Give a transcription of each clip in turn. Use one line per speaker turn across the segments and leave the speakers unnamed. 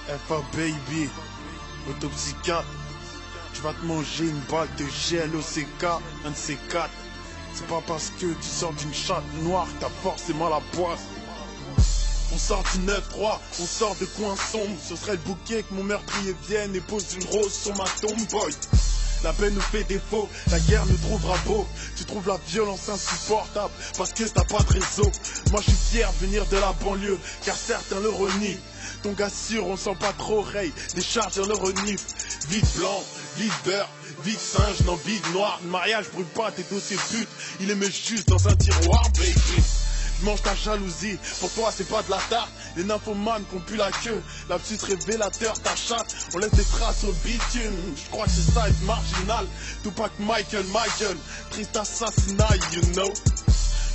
FA baby, autopsie 4. Tu vas te manger une balle de gel au CK, un de ces quatre. C'est pas parce que tu sors d'une chatte noire que t'as forcément la poisse. On sort du 9-3, on sort de coins sombres. Ce serait le bouquet que mon meurtrier vienne et pose une rose sur ma tombe, boy. La peine nous fait défaut, la guerre nous trouvera beau. Tu trouves la violence insupportable parce que t'as pas de réseau. Moi je suis fier de venir de la banlieue, car certains le renient. Ton gars sûr, on sent pas trop Ray, des chargeurs le renifle. Vide blanc, vide beurre, vide singe, non vide noir. Le mariage brûle pas tes dossiers putes, il les met juste dans un tiroir, baby. Je mange ta jalousie, pour toi c'est pas de la tarte. Les nymphomanes qui ont pu la queue, la petite révélateur, ta chatte. On laisse des traces au bitume, je crois que c'est ça être marginal. Tupac Michael, triste assassinat, you know.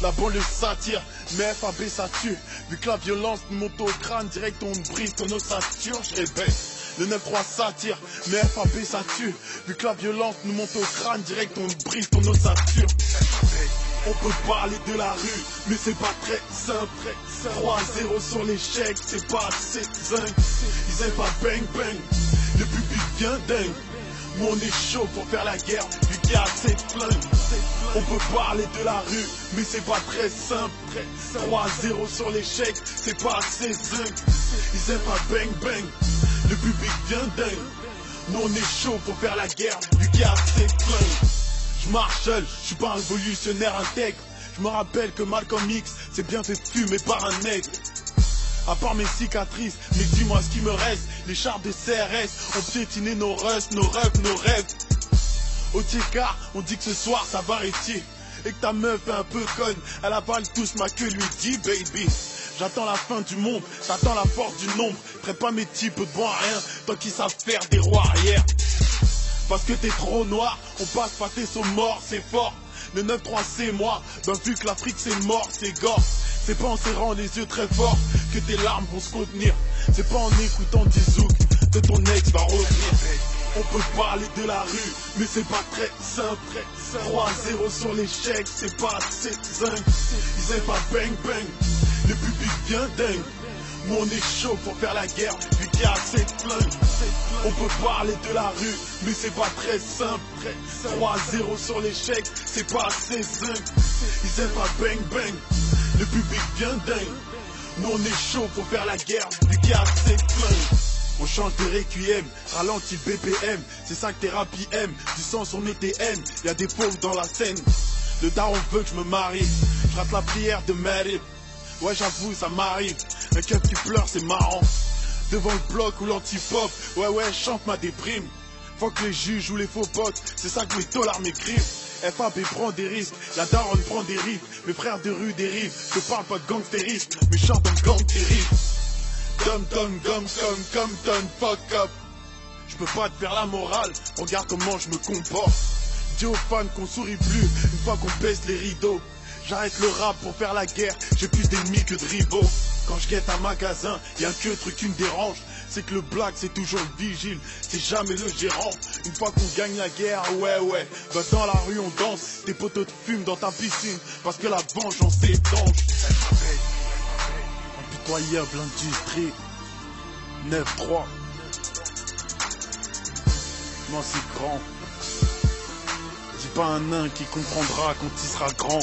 La banlieue s'attire, mais FAB ça tue. Vu que la violence nous monte au crâne, direct on brise ton ossature, je répète. Le 9-3 s'attire, mais FAB ça tue. Vu que la violence nous monte au crâne, direct on brise ton ossature. On peut parler de la rue, mais c'est pas très simple. 3-0 sur l'échec, c'est pas assez zinc. Ils aiment pas bang bang, le public vient dingue. Nous on est chaud pour faire la guerre, vu qu'il y a assez de flingues. On peut parler de la rue, mais c'est pas très simple. 3-0 sur l'échec, c'est pas assez zinc. Ils aiment pas bang bang, le public vient dingue. Nous on est chaud pour faire la guerre, vu qu'il y a assez de flingues. Je marche seul, je suis pas un révolutionnaire intègre. Je me rappelle que Malcolm X s'est bien fait fumer par un nègre. À part mes cicatrices, mais dis-moi ce qui me reste. Les chars de CRS ont piétiné nos rusts, nos rêves, nos rêves. Au Tiekar, on dit que ce soir ça va arrêter. Et que ta meuf est un peu conne, elle avale tous ma queue, lui dit baby. J'attends la fin du monde, j'attends la force du nombre. Ferai pas mes types de bon à rien, tant qu'ils savent faire des rois arrière. Parce que t'es trop noir, on passe pas tes sauts morts, c'est fort. Le 9-3 c'est moi, ben vu que l'Afrique c'est mort, c'est gore. C'est pas en serrant les yeux très fort que tes larmes vont se contenir. C'est pas en écoutant du zouk que ton ex va revenir. On peut parler de la rue, mais c'est pas très simple. 3-0 sur l'échec, c'est pas assez zinc. Ils aiment pas bang bang, le public vient dingue. Nous on est chaud pour faire la guerre, vu qu'il y a assez de flingues. On peut parler de la rue, mais c'est pas très simple. 3-0 sur l'échec, c'est pas assez zinc. Ils aiment pas bang bang, le public vient dingue. Nous on est chaud pour faire la guerre, vu qu'il y a assez de flingues. On change de requiem, ralentit le BPM. C'est ça que tes rapies aiment, du sang sur mes TN. Y'a des pauvres dans la scène. Le daron veut que je me marie, je rate la prière de Mary. Ouais j'avoue ça m'arrive, un keuf qui pleure c'est marrant. Devant le bloc ou l'antipop, ouais chante ma déprime. Faut que les juges ou les faux potes, c'est ça que mes dollars m'écrivent. FAB prend des risques, la daronne prend des rives. Mes frères de rue dérivent, je parle pas de gangstérisme, mais chante un gang terrible. Compton, fuck up. Je peux pas te faire la morale, regarde comment je me comporte. Dis aux fans qu'on sourit plus, une fois qu'on baisse les rideaux. J'arrête le rap pour faire la guerre, j'ai plus d'ennemis que de rivaux. Quand je guette un magasin, y'a que truc qui me dérange. C'est que le black c'est toujours le vigile, c'est jamais le gérant. Une fois qu'on gagne la guerre, ouais, bah dans la rue on danse. Tes poteaux te fument dans ta piscine, parce que la vengeance est étanche. Impitoyable industrie, 9-3. Non c'est grand. Dis pas un nain qui comprendra quand il sera grand.